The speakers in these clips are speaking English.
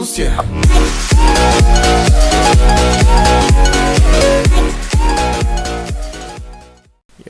rules, yeah.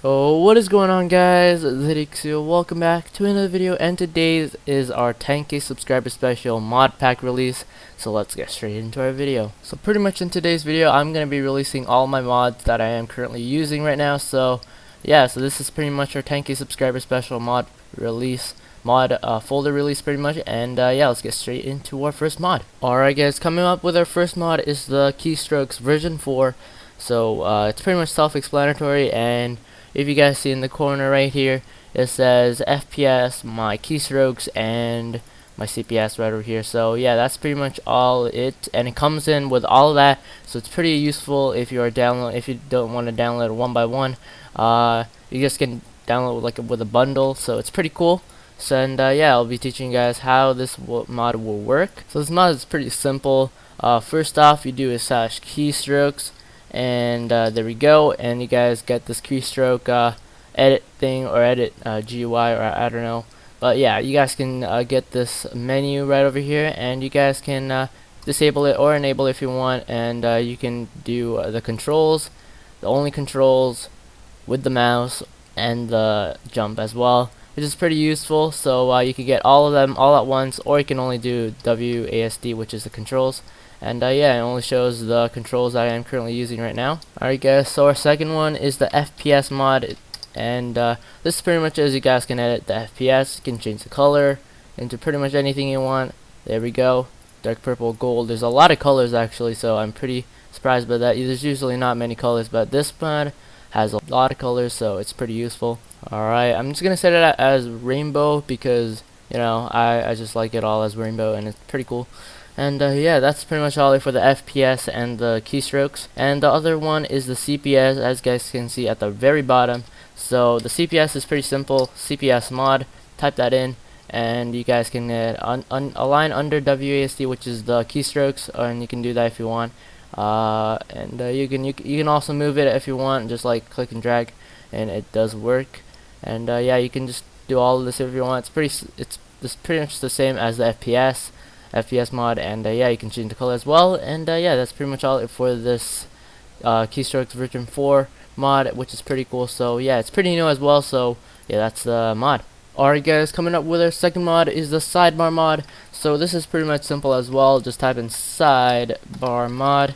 Yo, what is going on, guys? Zedar, welcome back to another video, and today's is our 10k subscriber special mod pack release. So let's get straight into our video. So pretty much in today's video, I'm going to be releasing all my mods that I am currently using right now. So yeah, so this is pretty much our 10k subscriber special mod release, folder release pretty much. And yeah, let's get straight into our first mod. Alright guys, coming up with our first mod is the Keystrokes version 4. So it's pretty much self-explanatory, and if you guys see in the corner right here, it says FPS, my keystrokes, and my CPS right over here. So yeah, that's pretty much all it, and it comes in with all of that. So it's pretty useful if you don't want to download it one by one. You just can download with a bundle. So it's pretty cool. So and yeah, I'll be teaching you guys how this mod will work. So this mod is pretty simple. First off, you do is /keystrokes. And there we go, and you guys get this keystroke edit thing, or edit GUI, or I don't know, but yeah, you guys can get this menu right over here, and you guys can disable it or enable it if you want, and you can do the controls, the only controls with the mouse, and the jump as well, which is pretty useful. So you can get all of them all at once, or you can only do WASD, which is the controls. And yeah, it only shows the controls that I am currently using right now. Alright guys, so our second one is the FPS mod, and this is pretty much as you guys can edit the FPS. You can change the color into pretty much anything you want. There we go, dark purple, gold. There's a lot of colors actually, so I'm pretty surprised by that. There's usually not many colors, but this mod has a lot of colors, so it's pretty useful. Alright, I'm just gonna set it as rainbow because, you know, I just like it all as rainbow, and it's pretty cool. And yeah, that's pretty much all for the FPS and the keystrokes. And the other one is the CPS, as you guys can see at the very bottom. So the CPS is pretty simple. CPS mod, type that in, and you guys can align under WASD, which is the keystrokes, and you can do that if you want. And you can also move it if you want, just like click and drag, and it does work. And yeah, you can just do all of this if you want. It's pretty much the same as the FPS mod, and yeah, you can change the color as well. And yeah, that's pretty much all for this Keystrokes version 4 mod, which is pretty cool. So yeah, it's pretty new as well. So yeah, that's the mod. Alright guys, coming up with our second mod is the sidebar mod. So this is pretty much simple as well. Just type in sidebar mod.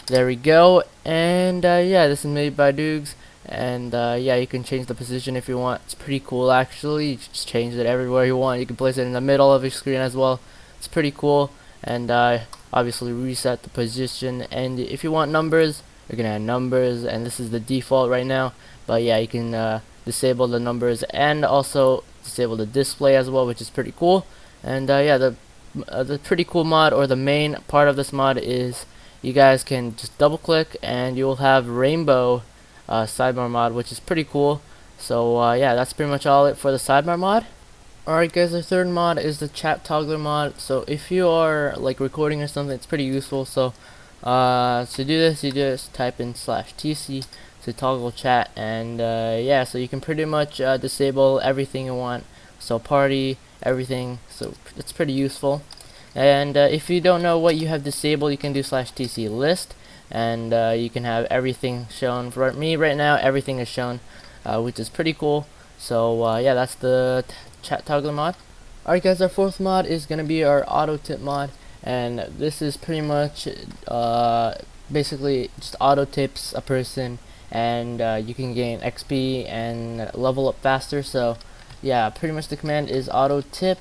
There we go. And yeah, this is made by Doogs. And yeah, you can change the position if you want. It's pretty cool actually. You just change it everywhere you want. You can place it in the middle of your screen as well. It's pretty cool. And obviously reset the position, and if you want numbers, you're gonna add numbers, and this is the default right now. But yeah, you can disable the numbers and also disable the display as well, which is pretty cool. And yeah, the pretty cool mod, or the main part of this mod, is you guys can just double click and you will have rainbow sidebar mod, which is pretty cool. So yeah, that's pretty much all for the sidebar mod. Alright guys, the third mod is the chat toggler mod. So if you are like recording or something, it's pretty useful. So to do this, you just type in /tc to toggle chat, and yeah, so you can pretty much disable everything you want. So party, everything. So it's pretty useful. And if you don't know what you have disabled, you can do /tc list, and you can have everything shown. For me right now, everything is shown, which is pretty cool. So yeah, that's the chat toggler mod. Alright guys, our fourth mod is gonna be our auto tip mod, and this is pretty much basically just auto tips a person, and you can gain XP and level up faster. So yeah, pretty much the command is auto tip.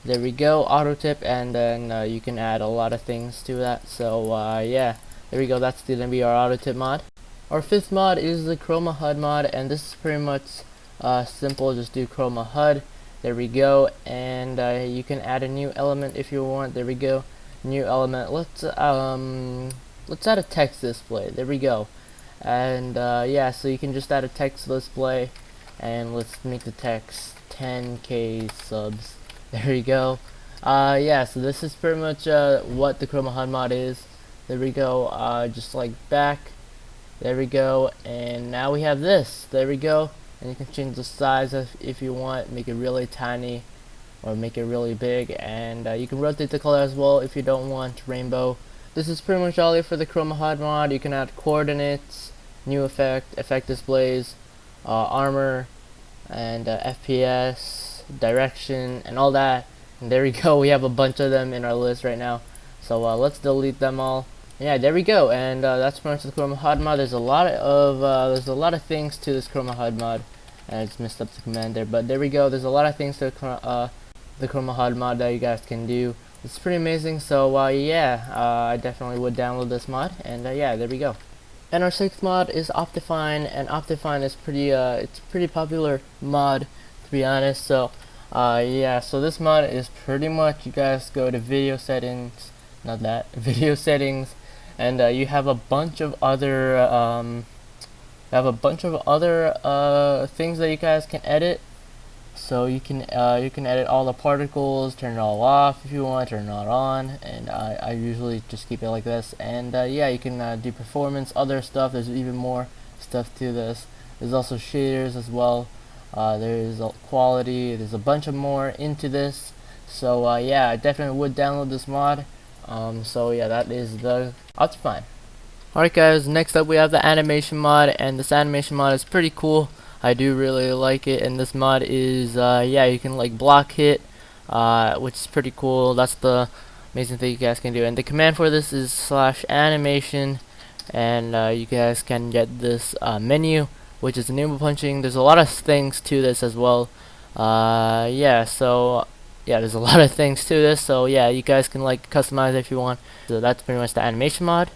There we go, auto tip, and then you can add a lot of things to that. So yeah, there we go, that's gonna be our auto tip mod. Our fifth mod is the chroma HUD mod, and this is pretty much simple. Just do chroma HUD. There we go, and you can add a new element if you want. There we go, new element. Let's add a text display. There we go. And yeah, so you can just add a text display, and let's make the text 10k subs. There we go. Yeah, so this is pretty much what the chroma HUD mod is. There we go. Just like back. There we go, and now we have this. There we go. And you can change the size if you want, make it really tiny, or make it really big, and you can rotate the color as well if you don't want rainbow. This is pretty much all here for the Chroma HUD mod. You can add coordinates, new effect displays, armor, and FPS, direction, and all that. And there we go. We have a bunch of them in our list right now. So let's delete them all. Yeah, there we go. And that's pretty much the Chroma HUD mod. There's a lot of things to this Chroma HUD mod. I just messed up the command there, but there we go. There's a lot of things to the Chroma HUD mod that you guys can do. It's pretty amazing. So yeah, I definitely would download this mod. And yeah, there we go. And our sixth mod is Optifine, and Optifine is it's a pretty popular mod, to be honest. So yeah, so this mod is pretty much, you guys go to video settings, not that, video settings, and you have a bunch of other things that you guys can edit. So you can edit all the particles, turn it all off if you want, turn it all on, and I usually just keep it like this. And yeah, you can do performance, other stuff. There's even more stuff to this. There's also shaders as well. There's quality. There's a bunch of more into this. So yeah, I definitely would download this mod. So yeah, that is the Optifine. Alright guys, next up we have the animation mod, and this animation mod is pretty cool. I do really like it, and this mod is yeah, you can like block hit, which is pretty cool. That's the amazing thing you guys can do. And the command for this is /animation, and you guys can get this menu, which is enable punching. There's a lot of things to this as well. Yeah, so yeah, there's a lot of things to this. So yeah, you guys can like customize it if you want. So that's pretty much the animation mod.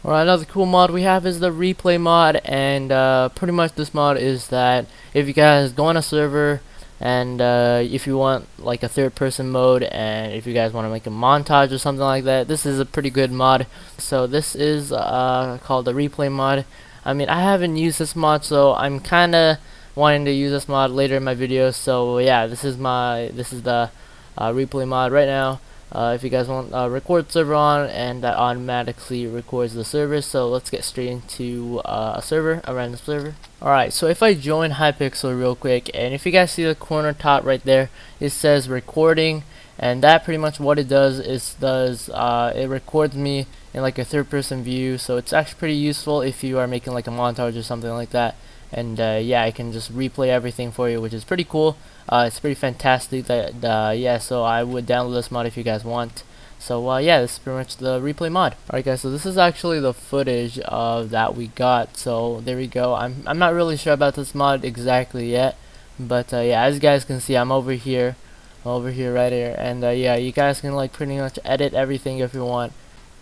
Alright, another cool mod we have is the replay mod, and pretty much this mod is that if you guys go on a server and if you want like a third person mode, and if you guys want to make a montage or something like that, this is a pretty good mod. So this is called the replay mod. I mean, I haven't used this mod, so I'm kinda wanting to use this mod later in my videos. So yeah, this is the replay mod right now. If you guys want record server on, and that automatically records the server. So let's get straight into a random server. Alright, so if I join Hypixel real quick, and if you guys see the corner top right there, it says recording, and that pretty much what it does is it records me in like a third person view. So it's actually pretty useful if you are making like a montage or something like that. And yeah, I can just replay everything for you, which is pretty cool. It's pretty fantastic. Yeah, so I would download this mod if you guys want. So yeah, this is pretty much the replay mod. Alright guys, so this is actually the footage of that we got. So there we go. I'm not really sure about this mod exactly yet, but yeah, as you guys can see, I'm over here right here, and yeah, you guys can like pretty much edit everything if you want.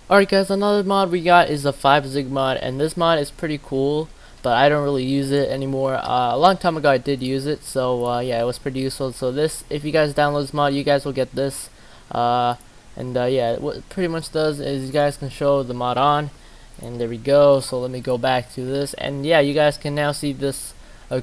Alright guys, another mod we got is the 5-zig mod, and this mod is pretty cool, but I don't really use it anymore. A long time ago I did use it, so yeah, it was pretty useful. So this, if you guys download this mod, you guys will get this. And yeah, what it pretty much does is you guys can show the mod on, and there we go. So let me go back to this, and yeah, you guys can now see this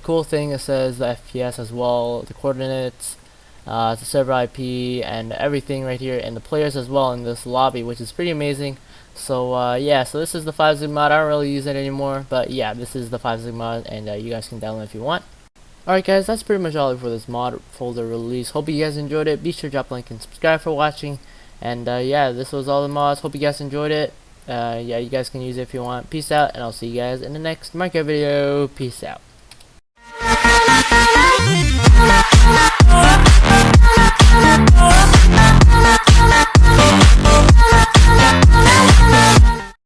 cool thing that says the FPS as well, the coordinates, the server IP, and everything right here, and the players as well in this lobby, which is pretty amazing. So yeah, so this is the 5-zig mod. I don't really use it anymore, but yeah, this is the 5-zig mod, and you guys can download it if you want. Alright guys, that's pretty much all for this mod folder release. Hope you guys enjoyed it. Be sure to drop a like and subscribe for watching. And yeah, this was all the mods. Hope you guys enjoyed it. Yeah, you guys can use it if you want. Peace out, and I'll see you guys in the next Minecraft video. Peace out.